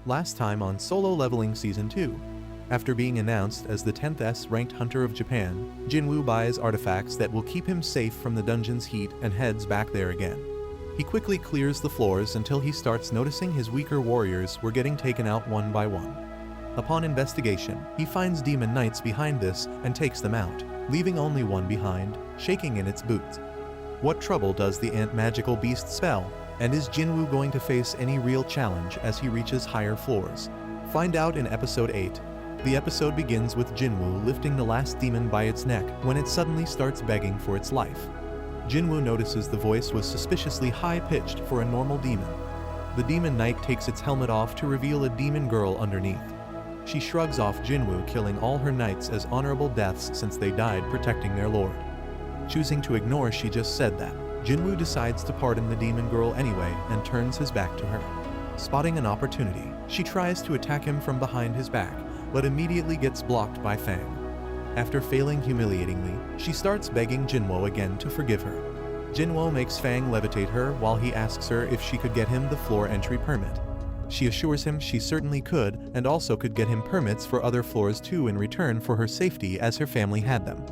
Last time on Solo Leveling Season 2. After being announced as the 10th S-ranked hunter of Japan, Jinwoo buys artifacts that will keep him safe from the dungeon's heat and heads back there again. He quickly clears the floors until he starts noticing his weaker warriors were getting taken out one by one. Upon investigation, he finds demon knights behind this and takes them out, leaving only one behind, shaking in its boots. What trouble does the ant magical beast spell? And is Jinwoo going to face any real challenge as he reaches higher floors? Find out in episode 8. The episode begins with Jinwoo lifting the last demon by its neck when it suddenly starts begging for its life. Jinwoo notices the voice was suspiciously high-pitched for a normal demon. The demon knight takes its helmet off to reveal a demon girl underneath. She shrugs off Jinwoo killing all her knights as honorable deaths since they died protecting their lord. Choosing to ignore she just said that, Jinwoo decides to pardon the demon girl anyway and turns his back to her. Spotting an opportunity, she tries to attack him from behind his back, but immediately gets blocked by Fang. After failing humiliatingly, she starts begging Jinwoo again to forgive her. Jinwoo makes Fang levitate her while he asks her if she could get him the floor entry permit. She assures him she certainly could and also could get him permits for other floors too in return for her safety as her family had them.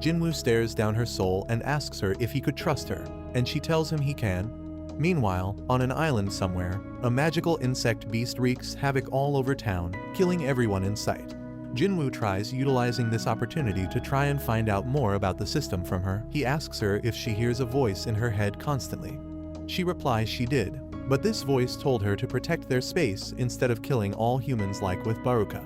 Jinwoo stares down her soul and asks her if he could trust her, and she tells him he can. Meanwhile, on an island somewhere, a magical insect beast wreaks havoc all over town, killing everyone in sight. Jinwoo tries utilizing this opportunity to try and find out more about the system from her. He asks her if she hears a voice in her head constantly. She replies she did, but this voice told her to protect their space instead of killing all humans like with Baruka.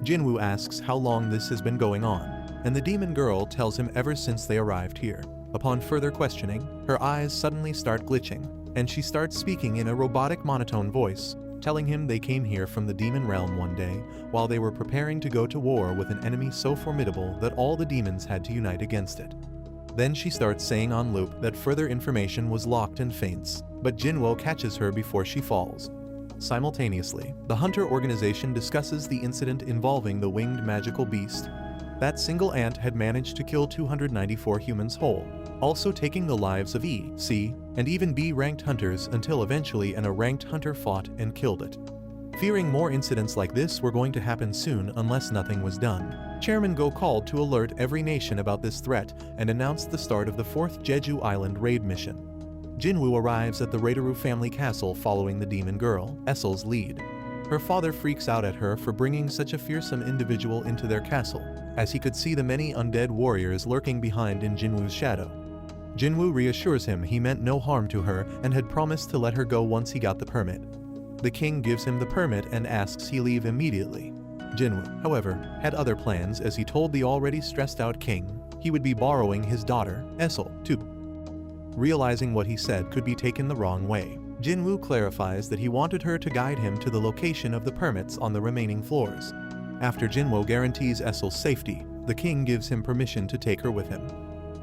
Jinwoo asks how long this has been going on, and the demon girl tells him ever since they arrived here. Upon further questioning, her eyes suddenly start glitching, and she starts speaking in a robotic monotone voice, telling him they came here from the demon realm one day while they were preparing to go to war with an enemy so formidable that all the demons had to unite against it. Then she starts saying on loop that further information was locked and faints, but Jinwoo catches her before she falls. Simultaneously, the Hunter organization discusses the incident involving the winged magical beast. That single ant had managed to kill 294 humans whole, also taking the lives of E, C, and even B ranked hunters until eventually an A-ranked hunter fought and killed it. Fearing more incidents like this were going to happen soon unless nothing was done, Chairman Go called to alert every nation about this threat and announced the start of the 4th Jeju Island raid mission. Jinwoo arrives at the Raideru family castle following the demon girl, Essel's lead. Her father freaks out at her for bringing such a fearsome individual into their castle, as he could see the many undead warriors lurking behind in Jinwoo's shadow. Jinwoo reassures him he meant no harm to her and had promised to let her go once he got the permit. The king gives him the permit and asks he leave immediately. Jinwoo, however, had other plans as he told the already stressed out king he would be borrowing his daughter, Essel, too. Realizing what he said could be taken the wrong way, Jinwoo clarifies that he wanted her to guide him to the location of the permits on the remaining floors. After Jinwoo guarantees Essel's safety, the king gives him permission to take her with him.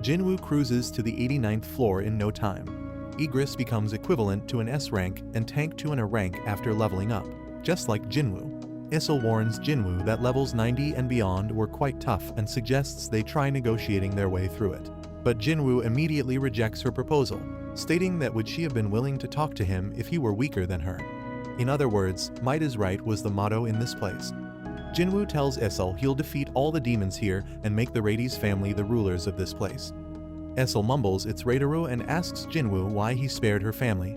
Jinwoo cruises to the 89th floor in no time. Igris becomes equivalent to an S rank and tank to an A rank after leveling up. Just like Jinwoo, Essel warns Jinwoo that levels 90 and beyond were quite tough and suggests they try negotiating their way through it. But Jinwoo immediately rejects her proposal, stating that would she have been willing to talk to him if he were weaker than her. In other words, might is right was the motto in this place. Jinwoo tells Essel he'll defeat all the demons here and make the Raides family the rulers of this place. Essel mumbles it's Raideru and asks Jinwoo why he spared her family.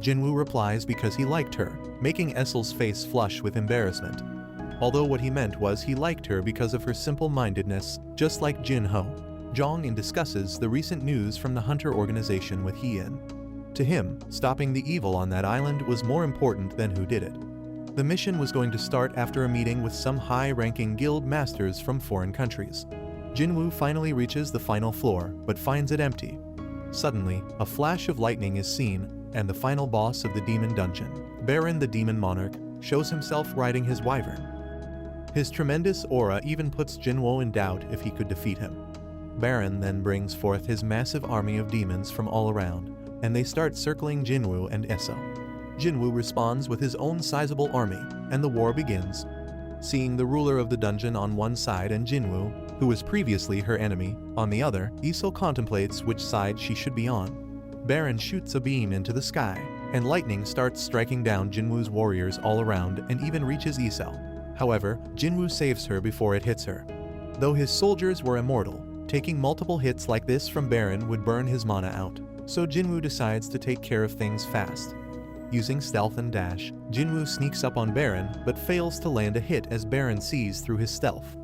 Jinwoo replies because he liked her, making Essel's face flush with embarrassment. Although what he meant was he liked her because of her simple-mindedness, just like Jin-ho. Jong-in discusses the recent news from the Hunter organization with Hee-in. To him, stopping the evil on that island was more important than who did it. The mission was going to start after a meeting with some high-ranking guild masters from foreign countries. Jinwoo finally reaches the final floor, but finds it empty. Suddenly, a flash of lightning is seen, and the final boss of the demon dungeon, Baron the Demon Monarch, shows himself riding his wyvern. His tremendous aura even puts Jinwoo in doubt if he could defeat him. Baron then brings forth his massive army of demons from all around, and they start circling Jinwoo and Essel. Jinwoo responds with his own sizable army, and the war begins. Seeing the ruler of the dungeon on one side and Jinwoo, who was previously her enemy, on the other, Essel contemplates which side she should be on. Baron shoots a beam into the sky, and lightning starts striking down Jinwoo's warriors all around and even reaches Isel. However, Jinwoo saves her before it hits her. Though his soldiers were immortal, taking multiple hits like this from Baron would burn his mana out, so Jinwoo decides to take care of things fast. Using stealth and dash, Jinwoo sneaks up on Baron but fails to land a hit as Baron sees through his stealth.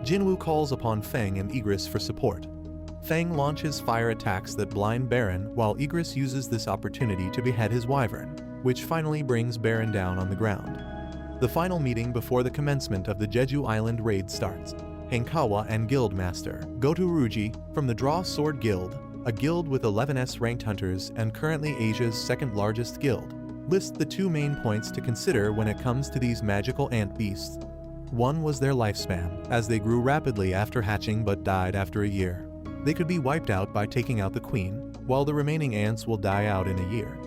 Jinwoo calls upon Feng and Igris for support. Feng launches fire attacks that blind Baron while Igris uses this opportunity to behead his wyvern, which finally brings Baron down on the ground. The final meeting before the commencement of the Jeju Island raid starts. Hankawa and Guildmaster go to Ruji from the Draw Sword Guild, a guild with 11S ranked hunters and currently Asia's second largest guild. List the two main points to consider when it comes to these magical ant beasts. One was their lifespan, as they grew rapidly after hatching but died after a year. They could be wiped out by taking out the queen, while the remaining ants will die out in a year.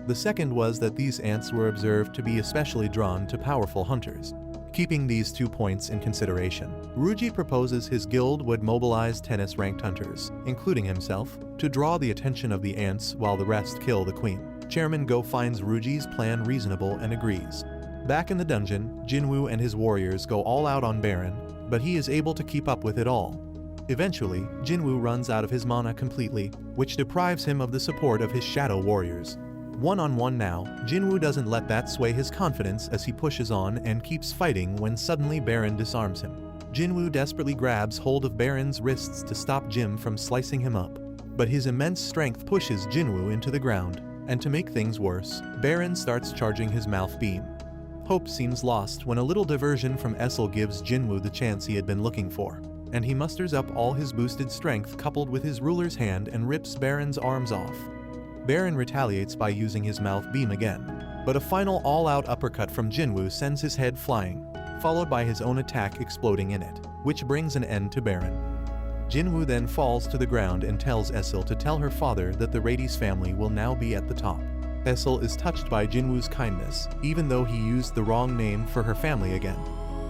The second was that these ants were observed to be especially drawn to powerful hunters. Keeping these 2 points in consideration, Ruji proposes his guild would mobilize 10S ranked hunters, including himself, to draw the attention of the ants while the rest kill the queen. Chairman Go finds Ruji's plan reasonable and agrees. Back in the dungeon, Jinwoo and his warriors go all out on Baron, but he is able to keep up with it all. Eventually, Jinwoo runs out of his mana completely, which deprives him of the support of his shadow warriors. One-on-one now, Jinwoo doesn't let that sway his confidence as he pushes on and keeps fighting when suddenly Baron disarms him. Jinwoo desperately grabs hold of Baron's wrists to stop Jim from slicing him up, but his immense strength pushes Jinwoo into the ground, and to make things worse, Baron starts charging his mouth beam. Hope seems lost when a little diversion from S02 gives Jinwoo the chance he had been looking for, and he musters up all his boosted strength coupled with his ruler's hand and rips Baron's arms off. Baron retaliates by using his mouth beam again, but a final all-out uppercut from Jinwoo sends his head flying, followed by his own attack exploding in it, which brings an end to Baron. Jinwoo then falls to the ground and tells S02 to tell her father that the Rades family will now be at the top. S02 is touched by Jinwoo's kindness, even though he used the wrong name for her family again.